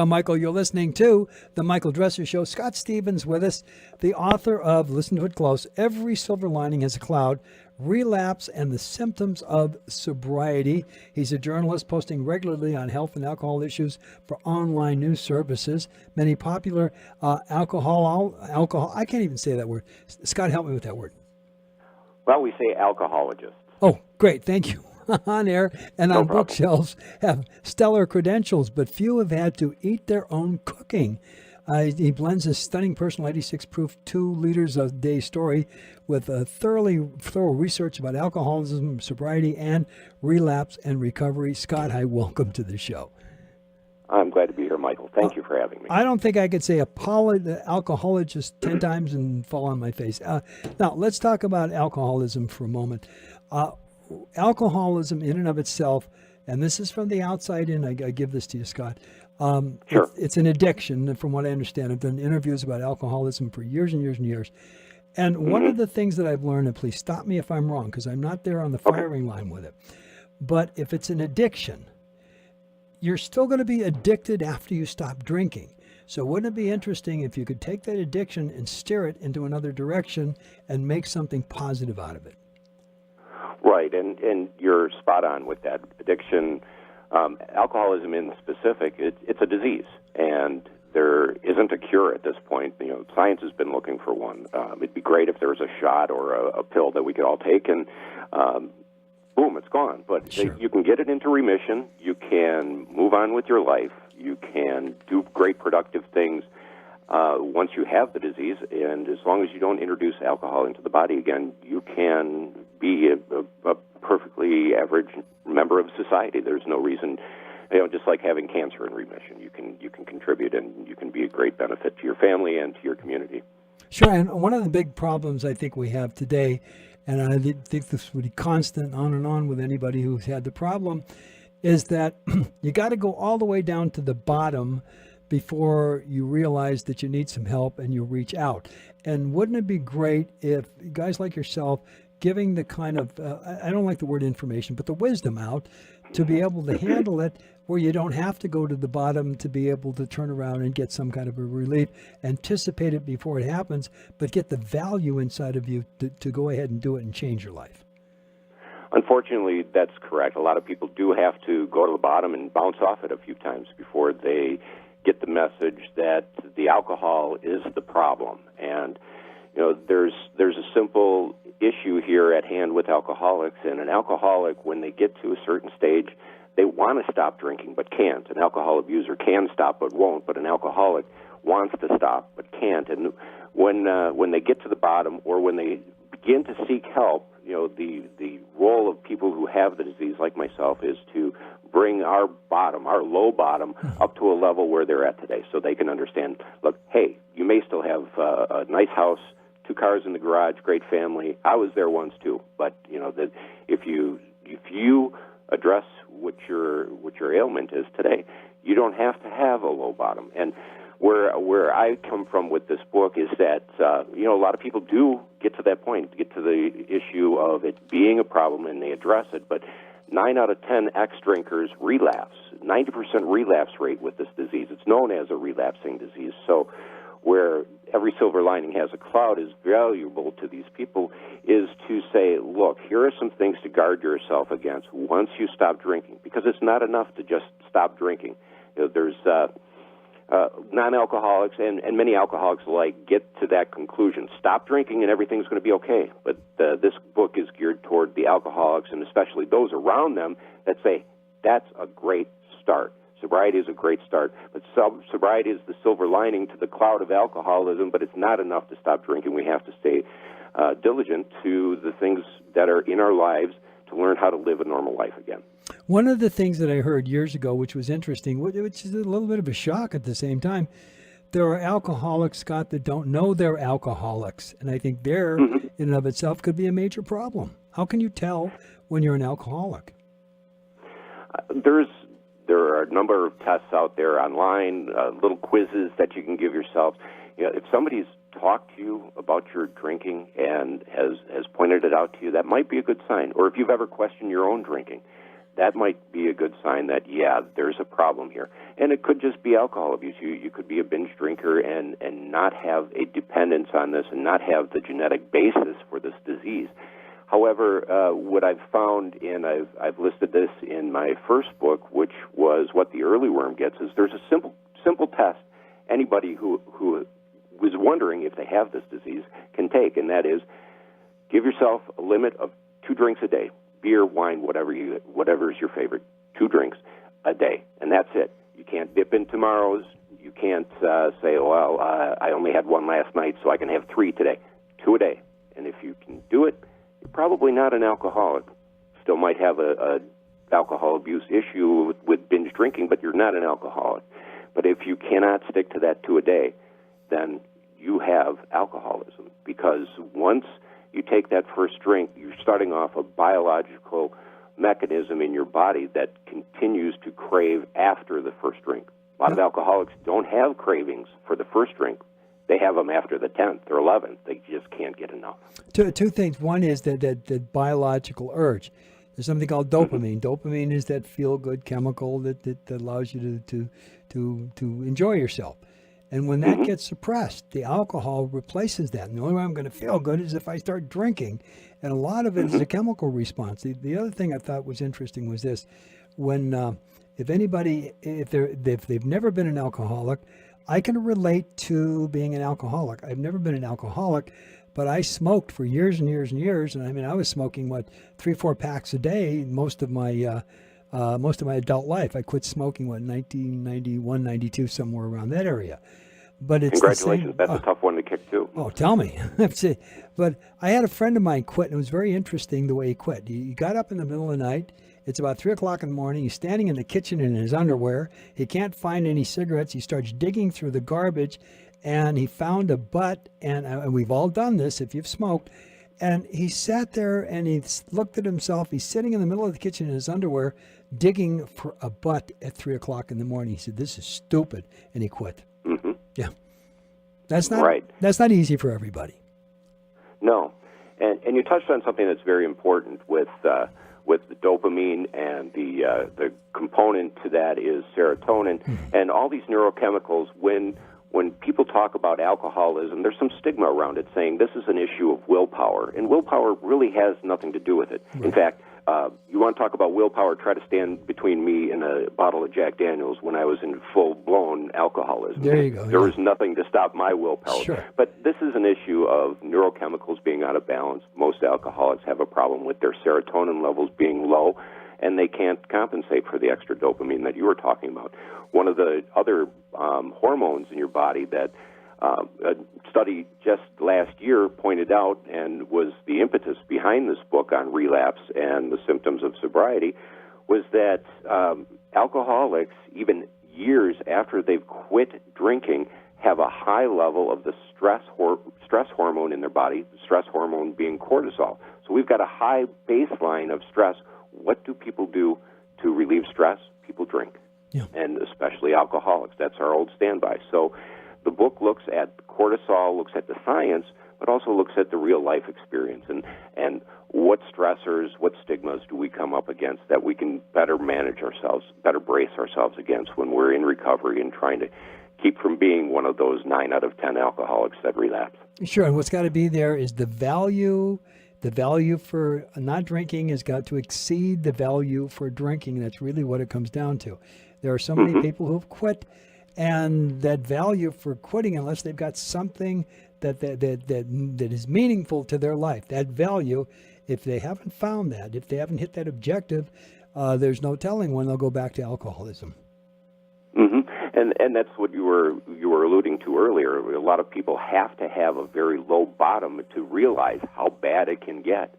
Michael, you're listening to The Michael Dresser Show. Scott Stevens with us, the author of, listen to it close, Every Silver Lining Has a Cloud, Relapse and the Symptoms of Sobriety. He's a journalist posting regularly on health and alcohol issues for online news services. Many popular alcohol, I can't even say that word. Scott, help me with that word. Well, we say alcohologists. Oh, great. Thank you. On air and on bookshelves have stellar credentials, but few have had to eat their own cooking. He blends his stunning personal 86-proof 2 liters a day story with a thorough research about alcoholism, sobriety, and relapse and recovery. Scott, hi, welcome to the show. I'm glad to be here, Michael. Thank you for having me. I don't think I could say alcohologist 10 times and fall on my face. Now, let's talk about alcoholism for a moment. Alcoholism in and of itself, and this is from the outside in, I give this to you, Scott. Sure. It's an addiction, from what I understand. I've done interviews about alcoholism for years and years and years. And one of the things that I've learned, and please stop me if I'm wrong, because I'm not there on the firing line with it, but if it's an addiction, you're still going to be addicted after you stop drinking. So wouldn't it be interesting if you could take that addiction and steer it into another direction and make something positive out of it? Right, and you're spot on with that. Addiction, alcoholism in specific, it's a disease, and there isn't a cure at this point. You know, science has been looking for one. It'd be great if there was a shot or a pill that we could all take, and boom, it's gone. But Sure. You can get it into remission. You can move on with your life. You can do great productive things once you have the disease, and as long as you don't introduce alcohol into the body again, you can be a perfectly average member of society. There's no reason, just like having cancer in remission, you can contribute and you can be a great benefit to your family and to your community. Sure, and one of the big problems I think we have today, and I think this would be constant on and on with anybody who's had the problem, is that you got to go all the way down to the bottom before you realize that you need some help and you reach out. And wouldn't it be great if guys like yourself giving the kind of, I don't like the word information, but the wisdom out to be able to handle it where you don't have to go to the bottom to be able to turn around and get some kind of a relief, anticipate it before it happens, but get the value inside of you to go ahead and do it and change your life. Unfortunately, that's correct. A lot of people do have to go to the bottom and bounce off it a few times before they get the message that the alcohol is the problem. And there's a simple issue here at hand with alcoholics, and an alcoholic, when they get to a certain stage, they want to stop drinking but can't. An alcohol abuser can stop but won't, but an alcoholic wants to stop but can't. And when they get to the bottom, or when they begin to seek help, the role of people who have the disease, like myself, is to bring our bottom, our low bottom, up to a level where they're at today, so they can understand, look, hey, you may still have a nice house, 2 cars in the garage, great family. I was there once too, but that if you address what your ailment is today, you don't have to have a low bottom. And where I come from with this book is that a lot of people do get to that point, get to the issue of it being a problem, and they address it. But 9 out of 10 ex-drinkers relapse. 90% relapse rate with this disease. It's known as a relapsing disease. So where every silver lining has a cloud is valuable to these people is to say, look, here are some things to guard yourself against once you stop drinking, because it's not enough to just stop drinking. There's non-alcoholics and many alcoholics alike get to that conclusion. Stop drinking and everything's going to be okay. But this book is geared toward the alcoholics, and especially those around them, that say, that's a great start. Sobriety is a great start, but sobriety is the silver lining to the cloud of alcoholism, but it's not enough to stop drinking. We have to stay diligent to the things that are in our lives to learn how to live a normal life again. One of the things that I heard years ago, which was interesting, which is a little bit of a shock at the same time, there are alcoholics, Scott, that don't know they're alcoholics. And I think there, in and of itself, could be a major problem. How can you tell when you're an alcoholic? There are a number of tests out there online, little quizzes that you can give yourself. If somebody's talked to you about your drinking and has pointed it out to you, that might be a good sign. Or if you've ever questioned your own drinking, that might be a good sign that, yeah, there's a problem here. And it could just be alcohol abuse. You could be a binge drinker and not have a dependence on this and not have the genetic basis for this disease. However, what I've found, and I've listed this in my first book, which was What the Early Worm Gets, is there's a simple test anybody who was wondering if they have this disease can take, and that is give yourself a limit of 2 drinks a day, beer, wine, whatever is your favorite, 2 drinks a day, and that's it. You can't dip in tomorrow's. You can't say, well, I only had 1 last night, so I can have 3 today. 2 a day, and if you can do it, you're probably not an alcoholic. Still might have a alcohol abuse issue with binge drinking, but you're not an alcoholic. But if you cannot stick to that 2 a day, then you have alcoholism, because once you take that first drink, you're starting off a biological mechanism in your body that continues to crave after the first drink. A lot of alcoholics don't have cravings for the first drink. They have them after the 10th or 11th. They just can't get enough. Two things. One is that biological urge. There's something called dopamine. Dopamine is that feel-good chemical that allows you to enjoy yourself. And when that gets suppressed, the alcohol replaces that. And the only way I'm going to feel good is if I start drinking. And a lot of it is a chemical response. The other thing I thought was interesting was this: when if they've never been an alcoholic, I can relate to being an alcoholic. I've never been an alcoholic, but I smoked for years and years and years. And I mean, I was smoking 3-4 packs a day most of my adult life. I quit smoking 1991, 92, somewhere around that area. But it's congratulations. That's a tough one to kick too. Oh, tell me. But I had a friend of mine quit, and it was very interesting the way he quit. He got up in the middle of the night. It's about 3 o'clock in the morning. He's standing in the kitchen in his underwear. He can't find any cigarettes. He starts digging through the garbage, and he found a butt. And we've all done this if you've smoked. And he sat there and he looked at himself. He's sitting in the middle of the kitchen in his underwear, digging for a butt at 3 o'clock in the morning. He said, "This is stupid," and he quit. Mm-hmm. Yeah, that's not right. That's not easy for everybody. No, and you touched on something that's very important with the dopamine, and the component to that is serotonin, and all these neurochemicals. When people talk about alcoholism, there's some stigma around it, saying this is an issue of willpower, and willpower really has nothing to do with it. Right. In fact, you want to talk about willpower, try to stand between me and a bottle of Jack Daniels when I was in full-blown alcoholism. There you go. There was nothing to stop my willpower. Sure. But this is an issue of neurochemicals being out of balance. Most alcoholics have a problem with their serotonin levels being low, and they can't compensate for the extra dopamine that you were talking about. One of the other hormones in your body that a study just last year pointed out, and was the impetus behind this book on relapse and the symptoms of sobriety, was that alcoholics, even years after they've quit drinking, have a high level of the stress hormone in their body, the stress hormone being cortisol. So we've got a high baseline of stress. What do people do to relieve stress? People drink, and especially alcoholics. That's our old standby. So the book looks at cortisol, looks at the science, but also looks at the real-life experience and what stressors, what stigmas do we come up against that we can better manage ourselves, better brace ourselves against when we're in recovery and trying to keep from being one of those 9 out of 10 alcoholics that relapse. Sure, and what's got to be there is the value. The value for not drinking has got to exceed the value for drinking. That's really what it comes down to. There are so many people who've quit, and that value for quitting, unless they've got something that is meaningful to their life, that value, if they haven't found that, if they haven't hit that objective, there's no telling when they'll go back to alcoholism. And that's what you were alluding to earlier. A lot of people have to have a very low bottom to realize how bad it can get,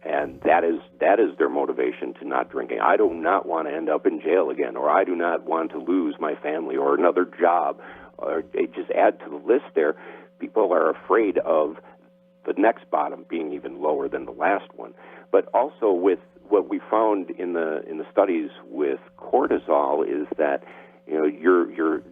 and that is their motivation to not drinking. I do not want to end up in jail again, or I do not want to lose my family or another job, or just add to the list there. People are afraid of the next bottom being even lower than the last one. But also with what we found in the studies with cortisol is that your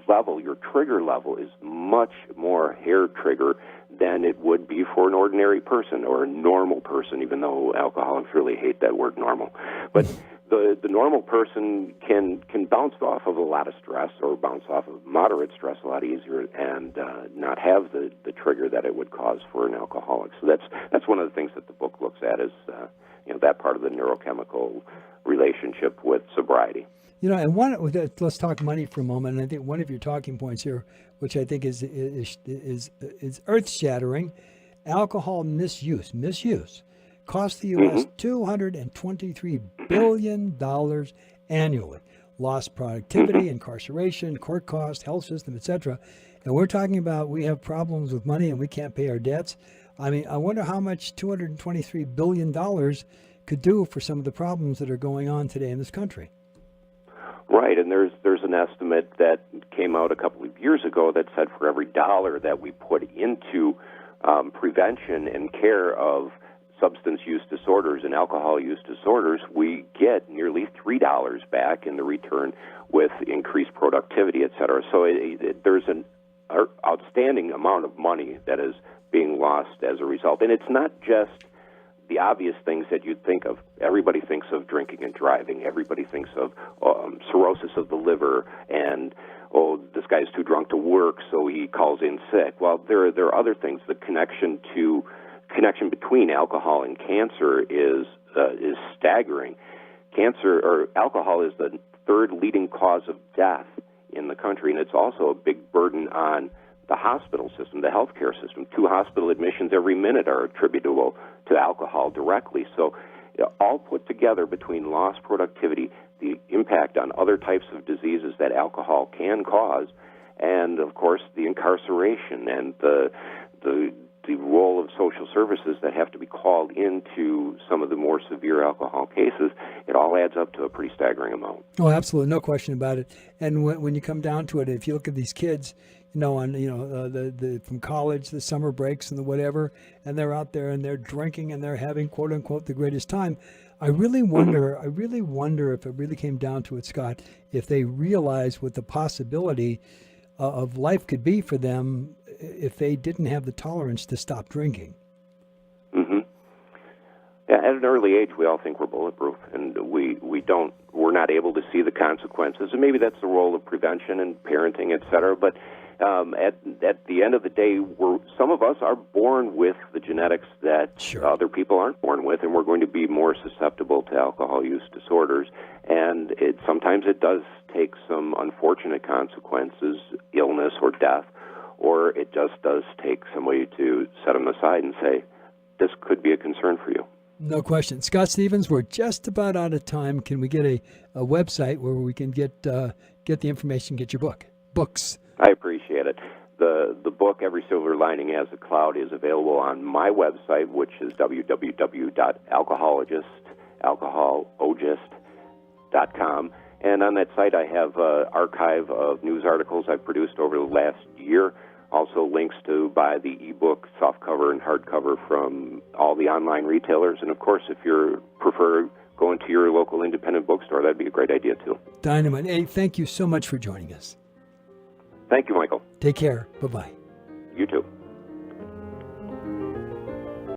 level, your trigger level, is much more hair trigger than it would be for an ordinary person or a normal person, even though alcoholics really hate that word normal. But the normal person can bounce off of a lot of stress or bounce off of moderate stress a lot easier and not have the trigger that it would cause for an alcoholic. So that's one of the things that the book looks at is that part of the neurochemical relationship with sobriety. And let's talk money for a moment. And I think one of your talking points here, which I think is earth-shattering, alcohol misuse costs the U.S. $223 billion annually. Lost productivity, incarceration, court costs, health system, etc. And we're talking about we have problems with money and we can't pay our debts. I mean, I wonder how much $223 billion could do for some of the problems that are going on today in this country. Right, and there's an estimate that came out a couple of years ago that said for every dollar that we put into prevention and care of substance use disorders and alcohol use disorders, we get nearly $3 back in the return with increased productivity, et cetera. So there's an outstanding amount of money that is being lost as a result. And it's not just the obvious things that you'd think of. Everybody thinks of drinking and driving. Everybody thinks of cirrhosis of the liver and, this guy's too drunk to work, so he calls in sick. Well, there are other things. The connection between alcohol and cancer is staggering. Cancer or alcohol is the third leading cause of death in the country, and it's also a big burden on the hospital system, the healthcare system. 2 hospital admissions every minute are attributable to alcohol directly. So all put together between lost productivity, the impact on other types of diseases that alcohol can cause, and, of course, the incarceration and the role of social services that have to be called into some of the more severe alcohol cases, it all adds up to a pretty staggering amount. Oh, absolutely, no question about it. And when you come down to it, if you look at these kids, from college, the summer breaks and the whatever, and they're out there and they're drinking and they're having quote unquote the greatest time. I really wonder if it really came down to it, Scott, if they realize what the possibility of life could be for them if they didn't have the tolerance to stop drinking. Mm-hmm. Yeah, at an early age, we all think we're bulletproof, and we're not able to see the consequences. And maybe that's the role of prevention and parenting, et cetera. But at the end of the day, some of us are born with the genetics that other people aren't born with, and we're going to be more susceptible to alcohol use disorders. And sometimes it does take some unfortunate consequences, illness or death, or it just does take somebody to set them aside and say, this could be a concern for you. No question. Scott Stevens, we're just about out of time. Can we get a website where we can get the information, get your books? I appreciate it. The book, Every Silver Lining Has a Cloud, is available on my website, which is www.alcohologist.com. And on that site, I have an archive of news articles I've produced over the last year, also links to buy the ebook, softcover and hardcover from all the online retailers. And, of course, if you prefer going to your local independent bookstore, that'd be a great idea, too. Dynamite. Hey, thank you so much for joining us. Thank you, Michael. Take care. Bye-bye. You too.